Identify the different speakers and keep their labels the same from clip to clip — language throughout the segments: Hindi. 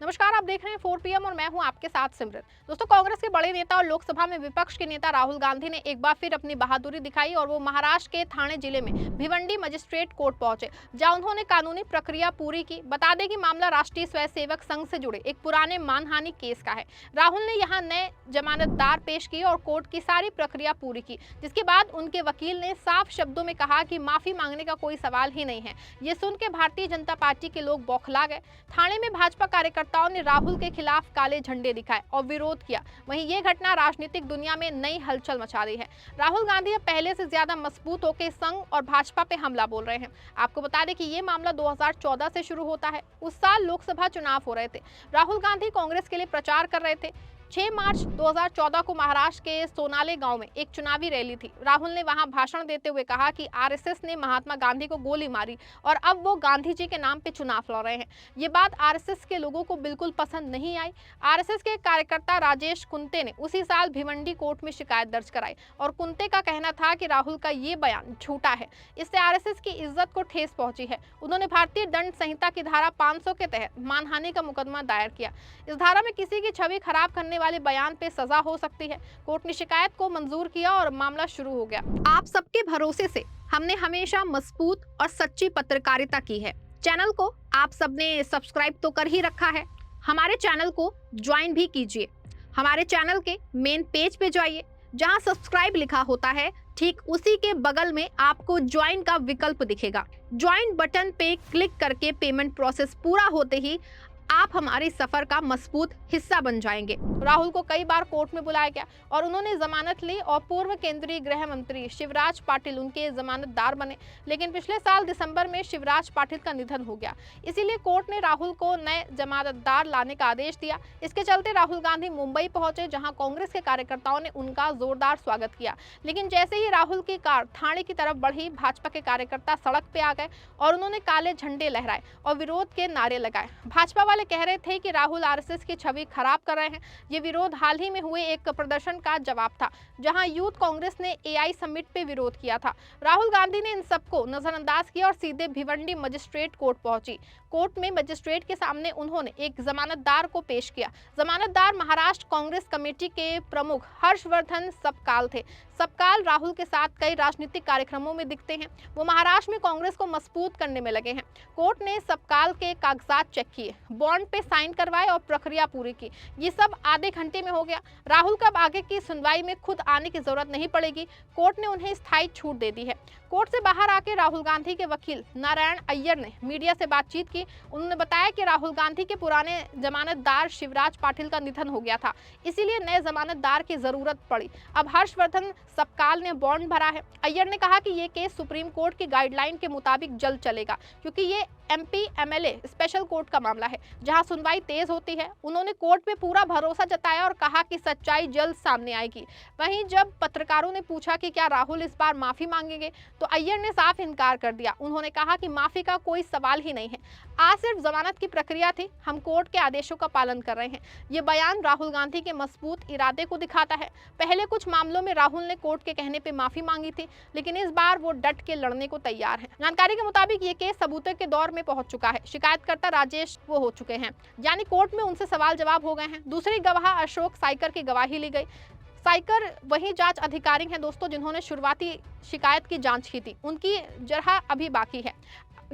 Speaker 1: नमस्कार, आप देख रहे हैं 4 PM और मैं हूं आपके साथ सिमरन। दोस्तों, कांग्रेस के बड़े नेता और लोकसभा में विपक्ष के नेता राहुल गांधी ने एक बार फिर अपनी बहादुरी दिखाई और वो महाराष्ट्र के ठाणे जिले में भिवंडी मजिस्ट्रेट कोर्ट पहुंचे, जहां उन्होंने कानूनी प्रक्रिया पूरी की। बता दें कि मामला राष्ट्रीय स्वयंसेवक संघ से जुड़े एक पुराने मानहानि केस का है। राहुल ने यहाँ नए जमानतदार पेश किए और कोर्ट की सारी प्रक्रिया पूरी की, जिसके बाद उनके वकील ने साफ शब्दों में कहा कि माफी मांगने का कोई सवाल ही नहीं है। ये सुन के भारतीय जनता पार्टी के लोग बौखला गए। ठाणे में भाजपा कार्यकर्ताओं ने राहुल के खिलाफ काले झंडे दिखाए और विरोध किया। वहीं ये घटना राजनीतिक दुनिया में नई हलचल मचा रही है। राहुल गांधी अब पहले से ज्यादा मजबूत होकर संघ और भाजपा पे हमला बोल रहे हैं। आपको बता दें कि ये मामला 2014 से शुरू होता है। उस साल लोकसभा चुनाव हो रहे थे। राहुल गांधी कांग्रेस के लिए प्रचार कर रहे थे। 6 मार्च 2014 को महाराष्ट्र के सोनाले गांव में एक चुनावी रैली थी। राहुल ने वहां भाषण देते हुए कहा कि आरएसएस ने महात्मा गांधी को गोली मारी और अब वो गांधी जी के नाम पे चुनाव लड़ रहे हैं। ये बात आरएसएस के लोगों को बिल्कुल पसंद नहीं आई। आरएसएस के कार्यकर्ता राजेश कुंते ने उसी साल भिवंडी कोर्ट में शिकायत दर्ज कराई और कुंते का कहना था कि राहुल का ये बयान झूठा है। इससे आरएसएस की इज्जत को ठेस पहुंची है। उन्होंने भारतीय दंड संहिता की धारा 500 के तहत मानहानि का मुकदमा दायर किया। इस धारा में किसी की छवि खराब करने वाले बयान पे सजा हो सकती है। कोर्ट ने शिकायत को मंजूर किया और मामला शुरू हो गया। आप सबके भरोसे से हमने हमेशा मजबूत और सच्ची पत्रकारिता की है। चैनल को आप सबने सब्सक्राइब तो कर ही रखा है, हमारे चैनल को ज्वाइन भी कीजिए। हमारे चैनल के मेन पेज पे जाइए, जहां सब्सक्राइब लिखा होता है ठीक उसी के बगल में आपको ज्वाइन का विकल्प दिखेगा। ज्वाइन बटन पे क्लिक करके पेमेंट प्रोसेस पूरा होते ही आप हमारे सफर का मजबूत हिस्सा बन जाएंगे। राहुल को कई बार कोर्ट में बुलाया गया और उन्होंने जमानत ली और पूर्व केंद्रीय गृह मंत्री शिवराज पाटिल उनके जमानतदार बने। लेकिन पिछले साल दिसंबर में शिवराज पाटिल का निधन हो गया, इसीलिए कोर्ट ने राहुल को नए जमानतदार लाने का आदेश दिया। इसके चलते राहुल गांधी मुंबई पहुंचे, जहां कांग्रेस के कार्यकर्ताओं ने उनका जोरदार स्वागत किया। लेकिन जैसे ही राहुल की कार ठाणे की तरफ बढ़ी, भाजपा के कार्यकर्ता सड़क पे आ गए और उन्होंने काले झंडे लहराए और विरोध के नारे लगाए। भाजपा कह रहे थे कि राहुल आरएसएस की छवि खराब कर रहे हैं। ये विरोध हाल ही में हुए एक प्रदर्शन का जवाब था, जहां यूथ कांग्रेस ने एआई समिट पे विरोध किया था। राहुल गांधी ने इन सबको नजरअंदाज किया और सीधे भिवंडी मजिस्ट्रेट कोर्ट पहुंची। कोर्ट में मजिस्ट्रेट के सामने उन्होंने एक जमानतदार को पेश किया। जमानतदार महाराष्ट्र कांग्रेस कमेटी के प्रमुख हर्षवर्धन सबकाल थे। सबकाल राहुल के साथ कई राजनीतिक कार्यक्रमों में दिखते हैं। वो महाराष्ट्र में कांग्रेस को मजबूत करने में लगे हैं। कोर्ट ने सबकाल के कागजात चेक किए, बॉन्ड पे साइन करवाए और प्रक्रिया पूरी की। ये सब आधे घंटे में हो गया। राहुल को अब आगे की सुनवाई में खुद आने की जरूरत नहीं पड़ेगी। कोर्ट ने उन्हें स्थायी छूट दे दी है। कोर्ट से बाहर आके राहुल गांधी के वकील नारायण अय्यर ने मीडिया से बातचीत की। उन्होंने बताया कि राहुल गांधी के पुराने जमानतदार शिवराज पाटिल का निधन हो गया था, इसीलिए नए जमानतदार की जरूरत पड़ी। अब हर्षवर्धन सबकाल ने बॉन्ड भरा है। अय्यर ने कहा कि ये केस सुप्रीम कोर्ट की गाइडलाइन के मुताबिक जल्द चलेगा, क्योंकि ये MP MLA स्पेशल कोर्ट का मामला है, जहां सुनवाई तेज होती है। उन्होंने कोर्ट पे पूरा भरोसा जताया और कहा कि सच्चाई जल्द सामने आएगी। वहीं जब पत्रकारों ने पूछा कि क्या राहुल इस बार माफी मांगेंगे, तो अय्यर ने साफ इनकार कर दिया। उन्होंने कहा कि माफी का कोई सवाल ही नहीं है, आज सिर्फ जमानत की प्रक्रिया थी, हम कोर्ट के आदेशों का पालन कर रहे हैं। ये बयान राहुल गांधी के मजबूत इरादे को दिखाता है। पहले कुछ मामलों में राहुल ने कोर्ट के कहने पे माफी मांगी थी, लेकिन इस बार वो डट के लड़ने को तैयार है। जानकारी के मुताबिक ये केस सबूतों के दौर में पहुंच चुका है। शिकायतकर्ता राजेश वो हो चुके हैं, यानी कोर्ट में उनसे सवाल जवाब हो गए हैं। दूसरी गवाह अशोक साइकर की गवाही ली गई। साइकर वही जांच अधिकारी हैं दोस्तों, जिन्होंने शुरुआती शिकायत की जांच की थी। उनकी जरह अभी बाकी है।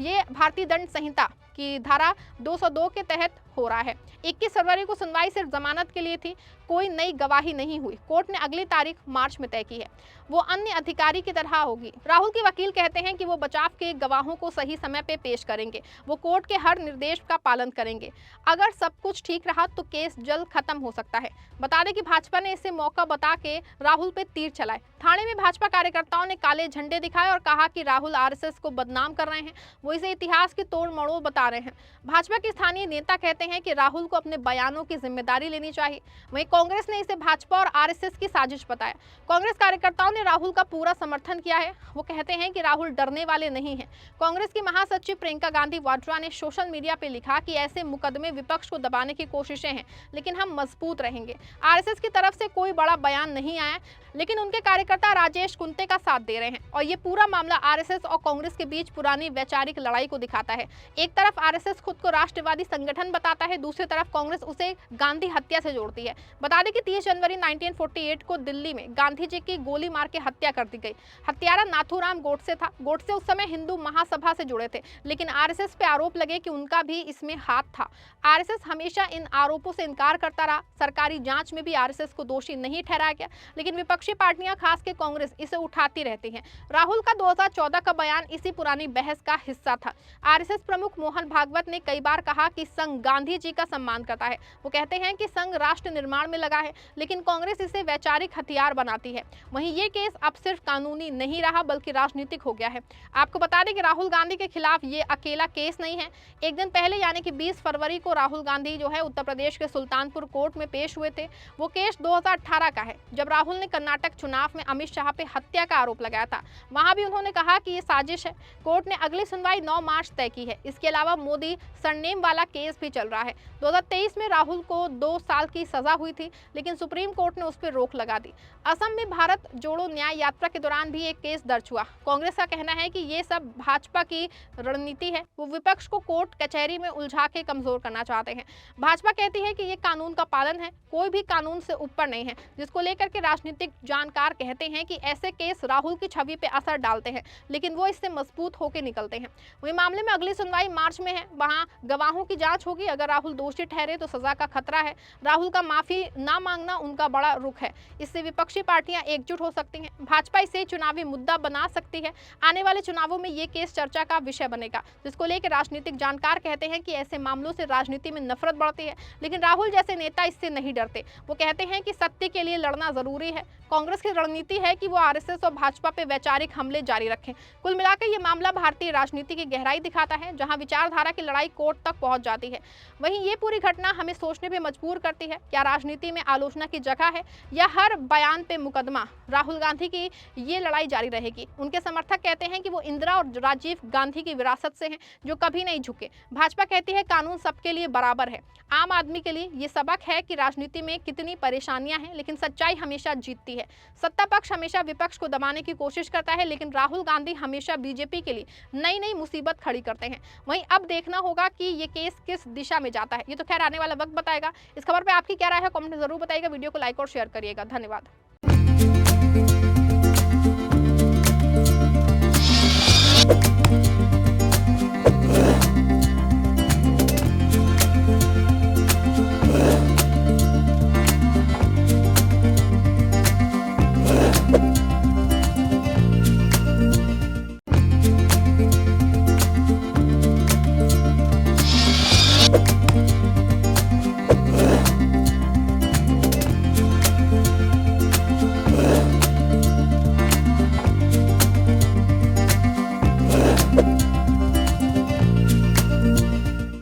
Speaker 1: ये भारतीय दंड संहिता की धारा 202 के तहत हो रहा है। 21 फरवरी को सुनवाई सिर्फ जमानत के लिए थी, कोई नई गवाही नहीं हुई। कोर्ट ने अगली तारीख मार्च में तय की है, वो अन्य अधिकारी की तरह होगी। राहुल के वकील कहते हैं कि वो बचाव के गवाहों को सही समय पे पेश करेंगे, वो कोर्ट के हर निर्देश का पालन करेंगे। अगर सब कुछ ठीक रहा तो केस जल्द खत्म हो सकता है। बता दें कि भाजपा ने इसे मौका बता के राहुल पे तीर चलाए। ठाणे में भाजपा कार्यकर्ताओं ने काले झंडे दिखाए और कहा कि राहुल आरएसएस को बदनाम कर रहे हैं, वो इसे इतिहास की तोड़ मरोड़ बता रहे हैं। भाजपा के स्थानीय नेता कहते हैं कि राहुल को अपने बयानों की जिम्मेदारी लेनी चाहिए। वहीं कांग्रेस ने इसे भाजपा और आरएसएस की साजिश बताया। कांग्रेस कार्यकर्ताओं ने राहुल का पूरा समर्थन किया है। वो कहते हैं कि राहुल डरने वाले नहीं हैं। कांग्रेस की महासचिव प्रियंका गांधी वाड्रा ने सोशल मीडिया पे लिखा कि ऐसे मुकदमे विपक्ष को दबाने की कोशिशें हैं, लेकिन हम मजबूत रहेंगे। आरएसएस की तरफ से कोई बड़ा बयान नहीं आया, लेकिन उनके कार्यकर्ता राजेश कुंते का साथ दे रहे हैं और ये पूरा मामला आरएसएस और कांग्रेस के बीच पुरानी वैचारिक लड़ाई को दिखाता है। एक तरफ आरएसएस खुद को राष्ट्रवादी संगठन बताता आता है, दूसरी तरफ कांग्रेस उसे गांधी हत्या से जोड़ती है। बता दें कि 30 जनवरी 1948 को दिल्ली में गांधी जी की गोली मार के हत्या कर दी गई। हत्यारा नाथूराम गोडसे था। गोडसे उस समय हिंदू महासभा से जुड़े थे, लेकिन आरएसएस पे आरोप लगे कि उनका भी इसमें हाथ था। आरएसएस हमेशा इन आरोपों से इनकार करता रहा। सरकारी जांच में भी आरएसएस को दोषी नहीं ठहराया गया, लेकिन विपक्षी पार्टियां खासकर कांग्रेस इसे उठाती रहती हैं। राहुल का 2014 का बयान इसी पुरानी बहस का हिस्सा था। आरएसएस प्रमुख मोहन भागवत ने कई बार कहा कि संघ गांधी जी का सम्मान करता है। वो कहते हैं कि संघ राष्ट्र निर्माण में लगा है, लेकिन कांग्रेस इसे वैचारिक हथियार बनाती है। वहीं ये केस अब सिर्फ कानूनी नहीं रहा बल्कि राजनीतिक हो गया है। आपको बता दें कि राहुल गांधी के खिलाफ ये अकेला केस नहीं है। एक दिन पहले यानी कि 20 फरवरी को राहुल गांधी जो है उत्तर प्रदेश के सुल्तानपुर कोर्ट में पेश हुए थे। वो केस 2018 का है, जब राहुल ने कर्नाटक चुनाव में अमित शाह पे हत्या का आरोप लगाया था। वहां भी उन्होंने कहा कि ये साजिश है। कोर्ट ने अगली सुनवाई 9 मार्च तय की है। इसके अलावा मोदी सरनेम वाला केस भी चल रहा है। 2023 में राहुल को 2 साल की सजा हुई थी, लेकिन सुप्रीम कोर्ट ने उस पर रोक लगा दी। असम में भारत जोड़ो न्याय यात्रा के दौरान भी एक केस दर्ज हुआ। कांग्रेस का कहना है कि ये सब भाजपा की रणनीति है। वो विपक्ष को कोर्ट कचहरी में उलझा के कमजोर करना चाहते हैं। भाजपा कहती है कि ये कानून का पालन है, कोई भी कानून से ऊपर नहीं है, जिसको लेकर के राजनीतिक जानकार कहते हैं कि ऐसे केस राहुल की छवि पे असर डालते हैं, लेकिन वो इससे मजबूत होकर निकलते हैं। वही मामले में अगली सुनवाई मार्च में है। वहां गवाहों की जांच होगी। अगर राहुल दोषी ठहरे तो सजा का खतरा है। राहुल का माफी ना मांगना उनका बड़ा रुख है। इससे विपक्षी पार्टियां एकजुट हो सकती हैं। भाजपा इसे चुनावी मुद्दा बना सकती है। आने वाले चुनावों में ये केस चर्चा का विषय बनेगा, जिसको लेकर राजनीतिक जानकार कहते हैं कि ऐसे मामलों से राजनीति में नफरत बढ़ती है, लेकिन राहुल जैसे नेता इससे नहीं डरते। वो कहते हैं कि सत्य के लिए लड़ना जरूरी है। कांग्रेस की रणनीति है कि वो आरएसएस और भाजपा पे वैचारिक हमले जारी रखें। कुल मिलाकर ये मामला भारतीय राजनीति की गहराई दिखाता है, जहां विचारधारा की लड़ाई कोर्ट तक पहुंच जाती है। वहीं ये पूरी घटना हमें सोचने पे मजबूर करती है, क्या राजनीति में आलोचना की जगह है या हर बयान पे मुकदमा। राहुल गांधी की ये लड़ाई जारी रहेगी। उनके समर्थक कहते हैं कि वो इंदिरा और राजीव गांधी की विरासत से हैं, जो कभी नहीं झुके। भाजपा कहती है कानून सबके लिए बराबर है। आम आदमी के लिए ये सबक है कि राजनीति में कितनी परेशानियां हैं, लेकिन सच्चाई हमेशा जीतती है। सत्ता पक्ष हमेशा विपक्ष को दबाने की कोशिश करता है, लेकिन राहुल गांधी हमेशा बीजेपी के लिए नई नई मुसीबत खड़ी करते हैं। वहीं अब देखना होगा कि ये केस किस दिशा में जाता है। ये तो खैर आने वाला वक्त बताएगा। इस खबर पे आपकी क्या राय है, कमेंट में जरूर बताइएगा। वीडियो को लाइक और शेयर करिएगा। धन्यवाद।